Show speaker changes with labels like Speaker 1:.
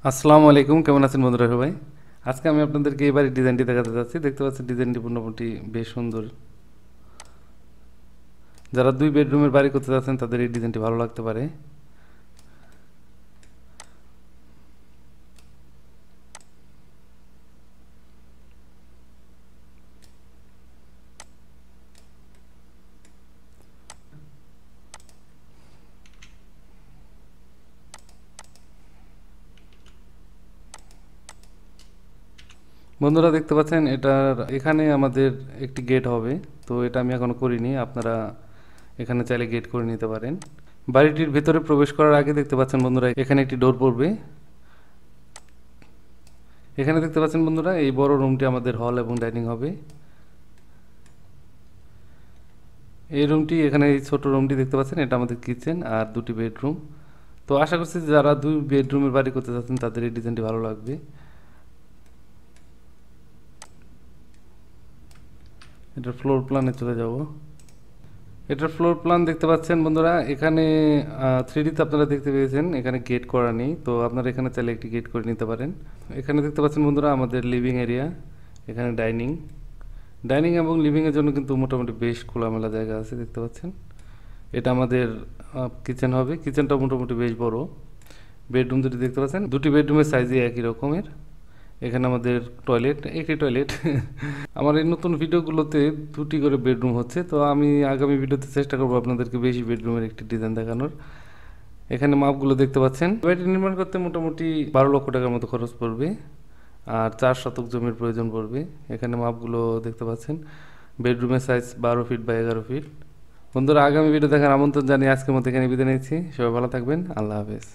Speaker 1: আসসালামু আলাইকুম, কেমন আছেন বন্ধুরা সবাই? আজকে আমি আপনাদেরকে এই বাড়ির ডিজাইনটি দেখাতে যাচ্ছি। দেখতে পাচ্ছেন ডিজাইনটি মোটামুটি বেশ সুন্দর। যারা 2 বেডরুমের বাড়ি করতে যাচ্ছেন তাদের এই ডিজাইনটি ভালো লাগতে পারে। বন্ধুরা দেখতে পাচ্ছেন এটার এখানে আমাদের একটি গেট হবে। তো এটা আমি এখনো করিনি, আপনারা এখানে চাইলে গেট করে নিতে পারেন। বাড়িটির ভেতরে প্রবেশ করার আগে দেখতে পাচ্ছেন বন্ধুরা এখানে একটি ডোর পড়বে। এখানে দেখতে পাচ্ছেন বন্ধুরা এই বড় রুমটি আমাদের হল এবং ডাইনিং হবে। এই রুমটি এখানে এই ছোট রুমটি দেখতে পাচ্ছেন এটা আমাদের কিচেন আর 2টি বেডরুম। তো আশা করছি যে যারা 2 বেডরুমের বাড়ি করতে চাচ্ছেন তাদের এই ডিজাইনটি ভালো লাগবে। এটার ফ্লোর প্ল্যানে চলে যাব। এটার ফ্লোর প্ল্যান দেখতে পাচ্ছেন বন্ধুরা এখানে 3D তে আপনারা দেখতে পেয়েছেন এখানে গেট করা নেই, তো আপনারা এখানে চাইলে একটি গেট করে নিতে পারেন। এখানে দেখতে পাচ্ছেন বন্ধুরা আমাদের লিভিং এরিয়া, এখানে ডাইনিং। ডাইনিং এবং লিভিংয়ের জন্য কিন্তু মোটামুটি বেশ খোলামেলা জায়গা আছে দেখতে পাচ্ছেন। এটা আমাদের কিচেন হবে। কিচেনটা মোটামুটি বেশ বড়। বেডরুম দুটি দেখতে পাচ্ছেন, 2টি বেডরুমের সাইজই একই রকমের। এখানে আমাদের টয়লেট, একটি টয়লেট। আমার এই নতুন ভিডিওগুলোতে 2টি করে বেডরুম হচ্ছে, তো আমি আগামী ভিডিওতে চেষ্টা করবো আপনাদেরকে বেশি বেডরুমের একটি ডিজাইন দেখানোর। এখানে মাপগুলো দেখতে পাচ্ছেন। বাড়িটি নির্মাণ করতে মোটামুটি 12 লক্ষ টাকার মতো খরচ পড়বে আর 4 শতক জমির প্রয়োজন পড়বে। এখানে মাপগুলো দেখতে পাচ্ছেন। বেডরুমের সাইজ 12 ফিট বাই 11 ফিট। বন্ধুরা আগামী ভিডিও দেখার আমন্ত্রণ জানিয়ে আজকের মতো এখানে বিদায় নিচ্ছি। সবাই ভালো থাকবেন। আল্লাহ হাফেজ।